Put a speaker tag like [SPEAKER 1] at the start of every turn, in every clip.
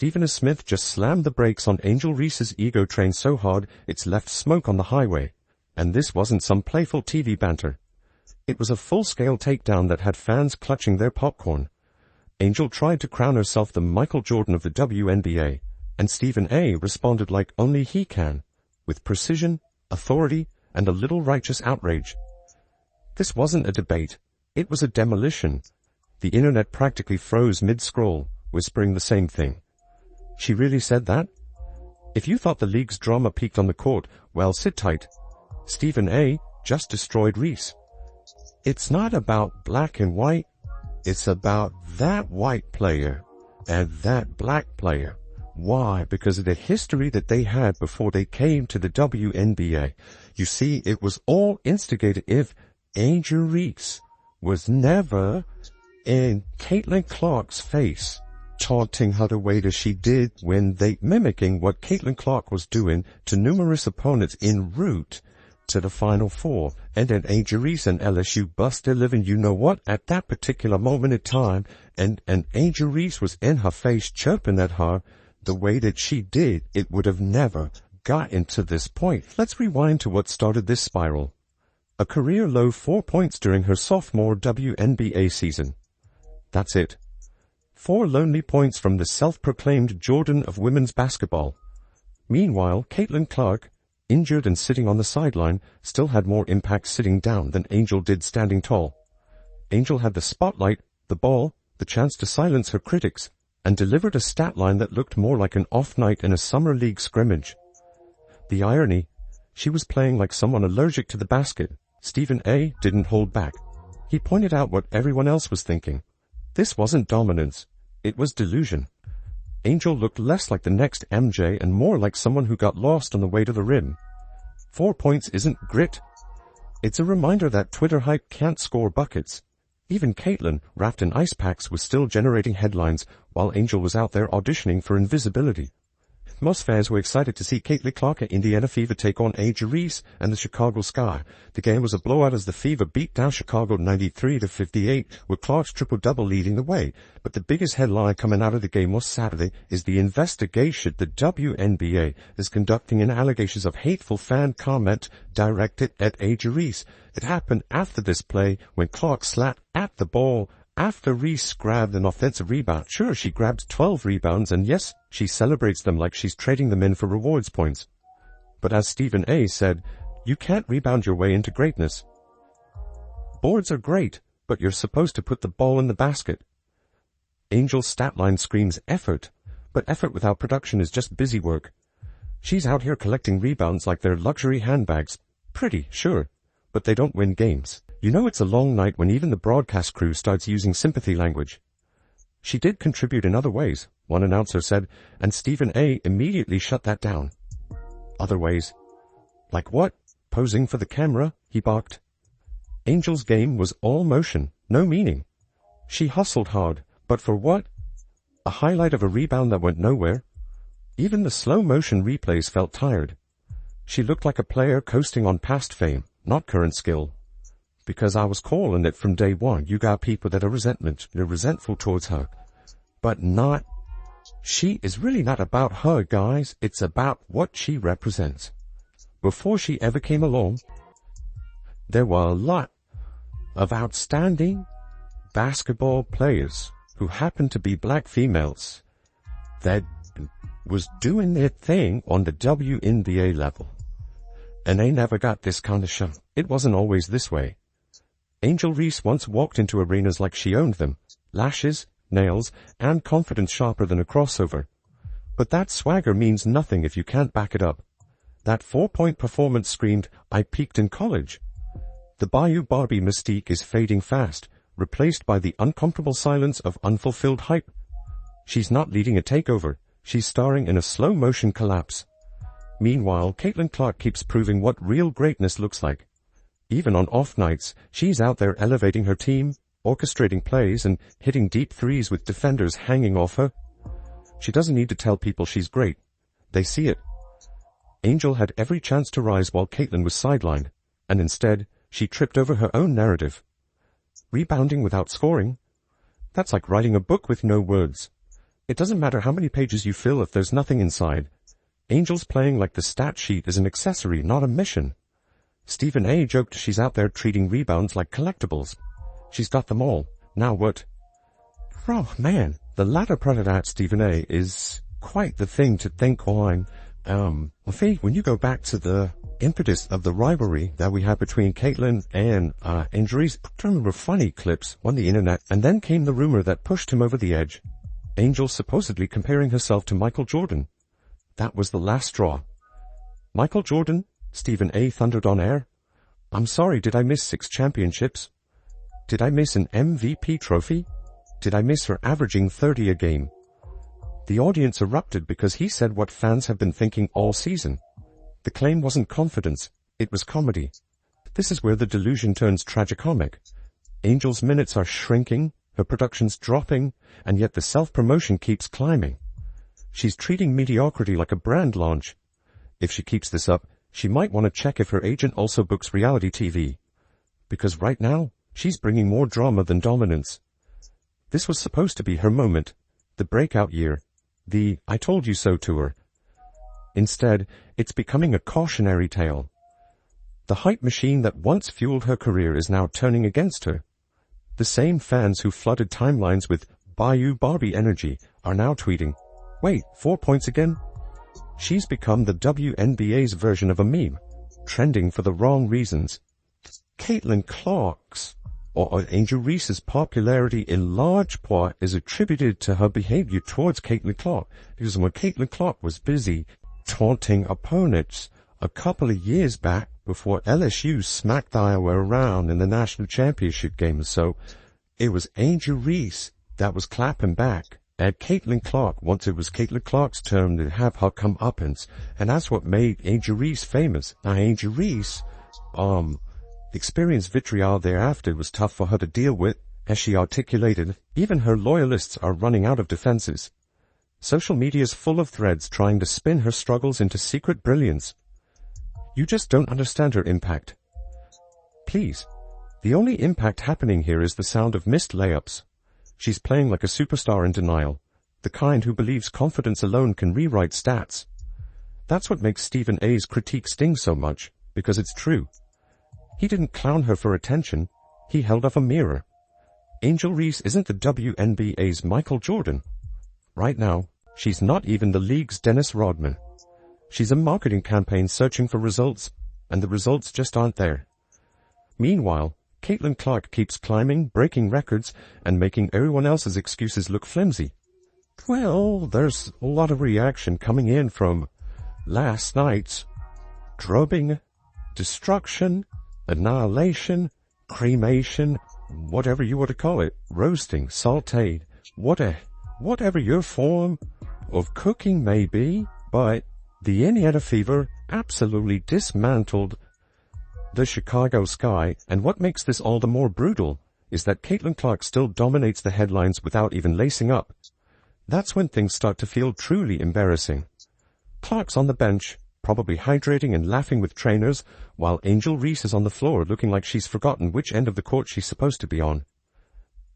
[SPEAKER 1] Stephen A. Smith just slammed the brakes on Angel Reese's ego train so hard it's left smoke on the highway. And this wasn't some playful TV banter. It was a full-scale takedown that had fans clutching their popcorn. Angel tried to crown herself the Michael Jordan of the WNBA, and Stephen A. responded like only he can, with precision, authority, and a little righteous outrage. This wasn't a debate. It was a demolition. The internet practically froze mid-scroll, whispering the same thing. She really said that? If you thought the league's drama peaked on the court, well, sit tight. Stephen A. just destroyed Reese. It's not about black and white. It's about that white player and that black player. Why? Because of the history that they had before they came to the WNBA. You see, it was all instigated if Angel Reese was never in Caitlin Clark's face, taunting her the way that she did when they mimicking what Caitlin Clark was doing to numerous opponents en route to the Final Four. And then Angel Reese and LSU bust their living you know what at that particular moment in time, and Angel Reese was in her face chirping at her the way that she did. It would have never gotten to this point. Let's rewind to what started this spiral. A career low 4 points during her sophomore WNBA season. That's it. 4 lonely points from the self-proclaimed Jordan of women's basketball. Meanwhile, Caitlin Clark, injured and sitting on the sideline, still had more impact sitting down than Angel did standing tall. Angel had the spotlight, the ball, the chance to silence her critics, and delivered a stat line that looked more like an off night in a summer league scrimmage. The irony, she was playing like someone allergic to the basket. Stephen A. didn't hold back. He pointed out what everyone else was thinking. This wasn't dominance. It was delusion. Angel looked less like the next MJ and more like someone who got lost on the way to the rim. 4 points isn't grit. It's a reminder that Twitter hype can't score buckets. Even Caitlin, wrapped in ice packs, was still generating headlines while Angel was out there auditioning for invisibility. Most fans were excited to see Caitlin Clark at Indiana Fever take on Angel Reese and the Chicago Sky. The game was a blowout as the Fever beat down Chicago 93-58, with Clark's triple-double leading the way. But the biggest headline coming out of the game was Saturday is the investigation the WNBA is conducting in allegations of hateful fan comment directed at Angel Reese. It happened after this play when Clark slapped at the ball after Reese grabbed an offensive rebound. Sure, she grabbed 12 rebounds, and yes, she celebrates them like she's trading them in for rewards points. But as Stephen A. said, you can't rebound your way into greatness. Boards are great, but you're supposed to put the ball in the basket. Angel's stat line screams effort, but effort without production is just busy work. She's out here collecting rebounds like they're luxury handbags. Pretty, sure, but they don't win games. You know it's a long night when even the broadcast crew starts using sympathy language. She did contribute in other ways, one announcer said, and Stephen A. immediately shut that down. Other ways? Like what? Posing for the camera? He barked. Angel's game was all motion, no meaning. She hustled hard, but for what? A highlight of a rebound that went nowhere? Even the slow-motion replays felt tired. She looked like a player coasting on past fame, not current skill. Because I was calling it from day one, you got people that are resentful towards her. But not. She is really not about her, guys. It's about what she represents. Before she ever came along, there were a lot of outstanding basketball players who happened to be black females that was doing their thing on the WNBA level. And they never got this kind of show. It wasn't always this way. Angel Reese once walked into arenas like she owned them. Lashes, nails, and confidence sharper than a crossover. But that swagger means nothing if you can't back it up. That 4-point performance screamed, I peaked in college. The Bayou Barbie mystique is fading fast, replaced by the uncomfortable silence of unfulfilled hype. She's not leading a takeover. She's starring in a slow-motion collapse. Meanwhile, Caitlin Clark keeps proving what real greatness looks like. Even on off nights, she's out there elevating her team, orchestrating plays, and hitting deep threes with defenders hanging off her. She doesn't need to tell people she's great. They see it. Angel had every chance to rise while Caitlin was sidelined, and instead, she tripped over her own narrative. Rebounding without scoring? That's like writing a book with no words. It doesn't matter how many pages you fill if there's nothing inside. Angel's playing like the stat sheet is an accessory, not a mission. Stephen A. joked she's out there treating rebounds like collectibles. She's got them all. Now what? Oh man, the latter part of that, Stephen A., is quite the thing to think on. When you go back to the impetus of the rivalry that we had between Caitlyn and Angel Reese, I remember funny clips on the internet, and then came the rumor that pushed him over the edge. Angel supposedly comparing herself to Michael Jordan. That was the last straw. Michael Jordan? Stephen A. thundered on air. I'm sorry, did I miss 6 championships? Did I miss an MVP trophy? Did I miss her averaging 30 a game? The audience erupted because he said what fans have been thinking all season. The claim wasn't confidence, it was comedy. This is where the delusion turns tragicomic. Angel's minutes are shrinking, her production's dropping, and yet the self-promotion keeps climbing. She's treating mediocrity like a brand launch. If she keeps this up, she might want to check if her agent also books reality TV. Because right now, she's bringing more drama than dominance. This was supposed to be her moment, the breakout year, the I told you so tour. Instead, it's becoming a cautionary tale. The hype machine that once fueled her career is now turning against her. The same fans who flooded timelines with Bayou Barbie energy are now tweeting, wait, 4 points again? She's become the WNBA's version of a meme, trending for the wrong reasons. Caitlin Clark's or Angel Reese's popularity in large part is attributed to her behavior towards Caitlin Clark, because when Caitlin Clark was busy taunting opponents a couple of years back before LSU smacked Iowa around in the national championship game or so, it was Angel Reese that was clapping back at Caitlin Clark once it was Caitlin Clark's turn to have her comeuppance, and that's what made Angel Reese famous. Now Angel Reese, experienced vitriol thereafter was tough for her to deal with. As she articulated, even her loyalists are running out of defenses. Social media's full of threads trying to spin her struggles into secret brilliance. You just don't understand her impact. Please. The only impact happening here is the sound of missed layups. She's playing like a superstar in denial, the kind who believes confidence alone can rewrite stats. That's what makes Stephen A.'s critique sting so much, because it's true. He didn't clown her for attention, he held up a mirror. Angel Reese isn't the WNBA's Michael Jordan. Right now, she's not even the league's Dennis Rodman. She's a marketing campaign searching for results, and the results just aren't there. Meanwhile, Caitlin Clark keeps climbing, breaking records, and making everyone else's excuses look flimsy. Well, there's a lot of reaction coming in from last night's drubbing, destruction, annihilation, cremation, whatever you want to call it, roasting, sauteed, whatever your form of cooking may be, but the Indiana Fever absolutely dismantled the Chicago Sky, and what makes this all the more brutal is that Caitlin Clark still dominates the headlines without even lacing up. That's when things start to feel truly embarrassing. Clark's on the bench, probably hydrating and laughing with trainers, while Angel Reese is on the floor looking like she's forgotten which end of the court she's supposed to be on.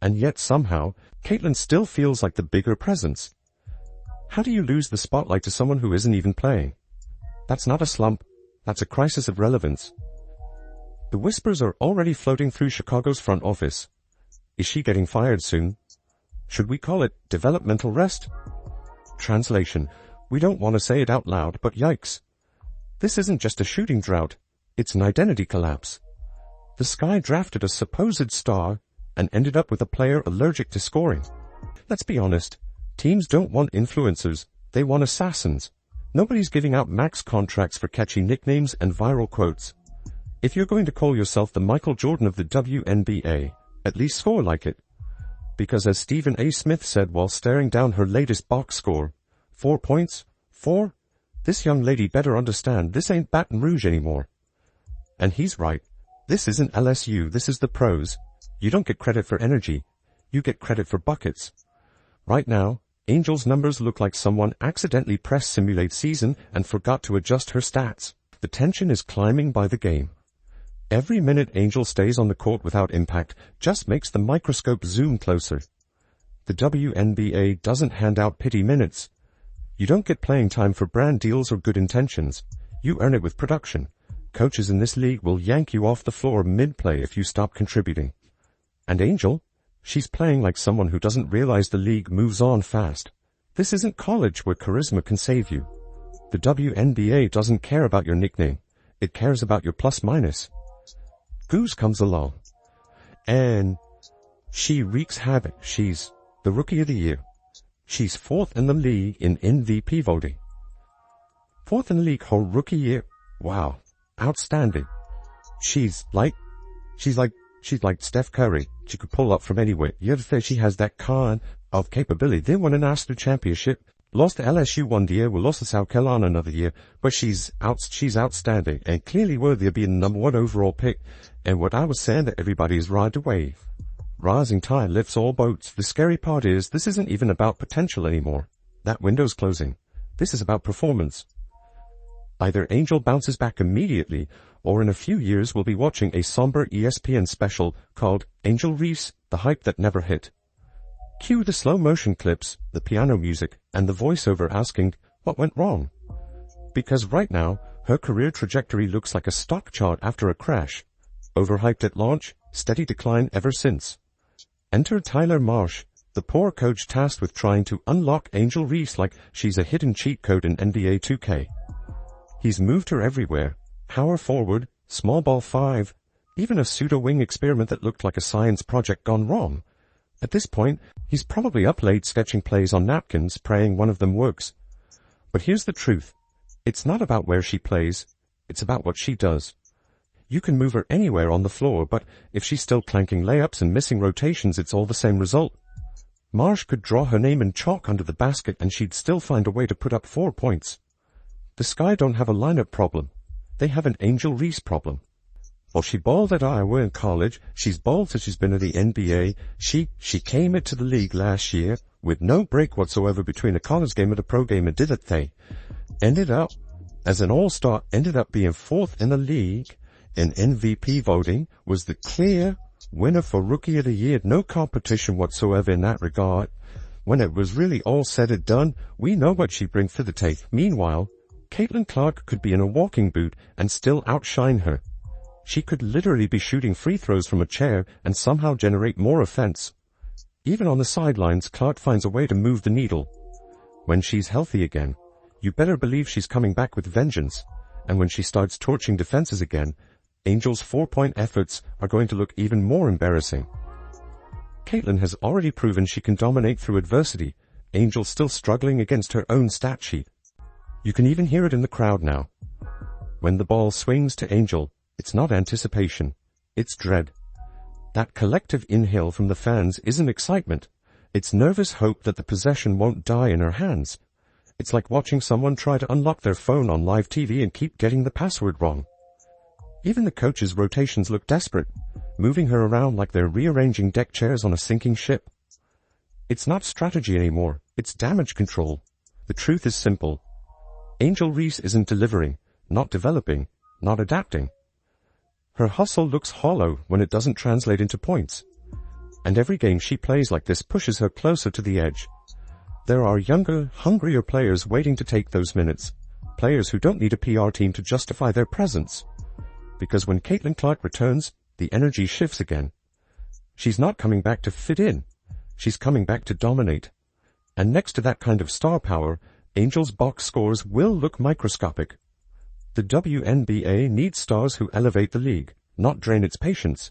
[SPEAKER 1] And yet somehow, Caitlin still feels like the bigger presence. How do you lose the spotlight to someone who isn't even playing? That's not a slump, that's a crisis of relevance. The whispers are already floating through Chicago's front office. Is she getting fired soon? Should we call it developmental rest? Translation: we don't want to say it out loud, but yikes. This isn't just a shooting drought, it's an identity collapse. The Sky drafted a supposed star and ended up with a player allergic to scoring. Let's be honest, teams don't want influencers, they want assassins. Nobody's giving out max contracts for catchy nicknames and viral quotes. If you're going to call yourself the Michael Jordan of the WNBA, at least score like it. Because as Stephen A. Smith said while staring down her latest box score, 4 points? 4? This young lady better understand this ain't Baton Rouge anymore. And he's right. This isn't LSU, this is the pros. You don't get credit for energy. You get credit for buckets. Right now, Angel's numbers look like someone accidentally pressed simulate season and forgot to adjust her stats. The tension is climbing by the game. Every minute Angel stays on the court without impact just makes the microscope zoom closer. The WNBA doesn't hand out pity minutes. You don't get playing time for brand deals or good intentions. You earn it with production. Coaches in this league will yank you off the floor mid-play if you stop contributing. And Angel? She's playing like someone who doesn't realize the league moves on fast. This isn't college where charisma can save you. The WNBA doesn't care about your nickname. It cares about your plus-minus. Goose comes along. And she wreaks havoc. She's the Rookie of the Year. She's 4th in the league in MVP voting. 4th in the league whole Rookie Year. Wow. Outstanding. She's like Steph Curry. She could pull up from anywhere. You ever say she has that kind of capability? They won a national championship. Lost to LSU one year. We lost to South Carolina another year. But she's outstanding and clearly worthy of being the #1 overall pick. And what I was saying that everybody is ride the wave. Rising tide lifts all boats. The scary part is this isn't even about potential anymore. That window's closing. This is about performance. Either Angel bounces back immediately, or in a few years we'll be watching a somber ESPN special called Angel Reese, the hype that never hit. Cue the slow motion clips, the piano music, and the voiceover asking, what went wrong? Because right now, her career trajectory looks like a stock chart after a crash. Overhyped at launch, steady decline ever since. Enter Tyler Marsh, the poor coach tasked with trying to unlock Angel Reese like she's a hidden cheat code in NBA 2K. He's moved her everywhere. Power forward, small ball 5, even a pseudo-wing experiment that looked like a science project gone wrong. At this point, he's probably up late sketching plays on napkins, praying one of them works. But here's the truth. It's not about where she plays. It's about what she does. You can move her anywhere on the floor, but if she's still clanking layups and missing rotations, it's all the same result. Marsh could draw her name in chalk under the basket and she'd still find a way to put up 4 points. The Sky don't have a lineup problem. They have an Angel Reese problem. Well, she balled at Iowa in college. She's balled since she's been in the NBA. She came into the league last year with no break whatsoever between a college game and a pro game and did a thing. Ended up as an all-star, ended up being 4th in the league in MVP voting, was the clear winner for Rookie of the Year. No competition whatsoever in that regard. When it was really all said and done, we know what she brings to the table. Meanwhile, Caitlin Clark could be in a walking boot and still outshine her. She could literally be shooting free throws from a chair and somehow generate more offense. Even on the sidelines, Clark finds a way to move the needle. When she's healthy again, you better believe she's coming back with vengeance. And when she starts torching defenses again, Angel's 4-point efforts are going to look even more embarrassing. Caitlin has already proven she can dominate through adversity. Angel's still struggling against her own stat sheet. You can even hear it in the crowd now. When the ball swings to Angel, it's not anticipation, it's dread. That collective inhale from the fans isn't excitement. It's nervous hope that the possession won't die in her hands. It's like watching someone try to unlock their phone on live TV and keep getting the password wrong. Even the coach's rotations look desperate, moving her around like they're rearranging deck chairs on a sinking ship. It's not strategy anymore, it's damage control. The truth is simple. Angel Reese isn't delivering, not developing, not adapting. Her hustle looks hollow when it doesn't translate into points. And every game she plays like this pushes her closer to the edge. There are younger, hungrier players waiting to take those minutes. Players who don't need a PR team to justify their presence. Because when Caitlin Clark returns, the energy shifts again. She's not coming back to fit in. She's coming back to dominate. And next to that kind of star power, Angel's box scores will look microscopic. The WNBA needs stars who elevate the league, not drain its patience.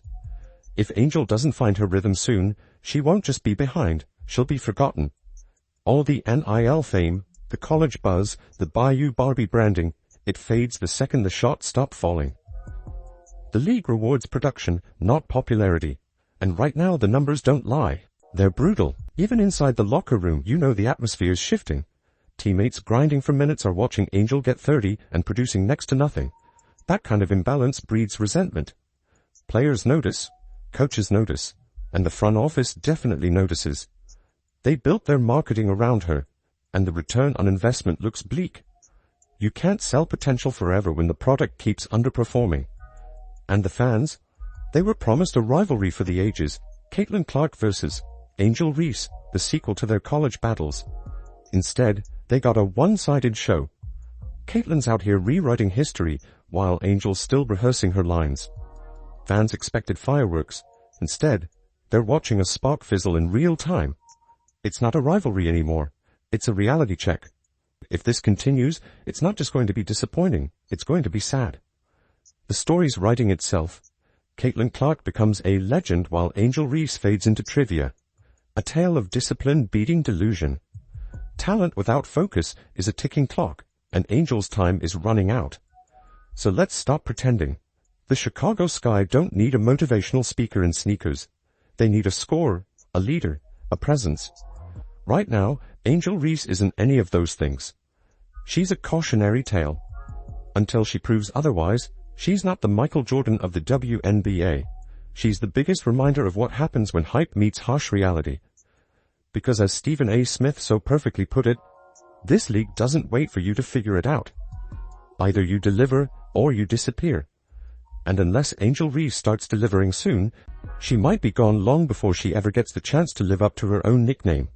[SPEAKER 1] If Angel doesn't find her rhythm soon, she won't just be behind, she'll be forgotten. All the NIL fame, the college buzz, the Bayou Barbie branding, it fades the second the shots stop falling. The league rewards production, not popularity. And right now the numbers don't lie. They're brutal. Even inside the locker room, you know the atmosphere is shifting. Teammates grinding for minutes are watching Angel get 30 and producing next to nothing. That kind of imbalance breeds resentment. Players notice, coaches notice, and the front office definitely notices. They built their marketing around her, and the return on investment looks bleak. You can't sell potential forever when the product keeps underperforming. And the fans? They were promised a rivalry for the ages. Caitlin Clark versus Angel Reese. the sequel to their college battles. Instead, they got a one-sided show. Caitlyn's out here rewriting history, while Angel's still rehearsing her lines. Fans expected fireworks. Instead, they're watching a spark fizzle in real time. It's not a rivalry anymore. It's a reality check. If this continues, it's not just going to be disappointing, it's going to be sad. The story's writing itself. Caitlyn Clark becomes a legend while Angel Reese fades into trivia. A tale of discipline beating delusion. Talent without focus is a ticking clock, and Angel's time is running out. So let's stop pretending. The Chicago Sky don't need a motivational speaker in sneakers. They need a scorer, a leader, a presence. Right now, Angel Reese isn't any of those things. She's a cautionary tale. Until she proves otherwise, she's not the Michael Jordan of the WNBA. She's the biggest reminder of what happens when hype meets harsh reality. Because as Stephen A. Smith so perfectly put it, this league doesn't wait for you to figure it out. Either you deliver, or you disappear. And unless Angel Reese starts delivering soon, she might be gone long before she ever gets the chance to live up to her own nickname.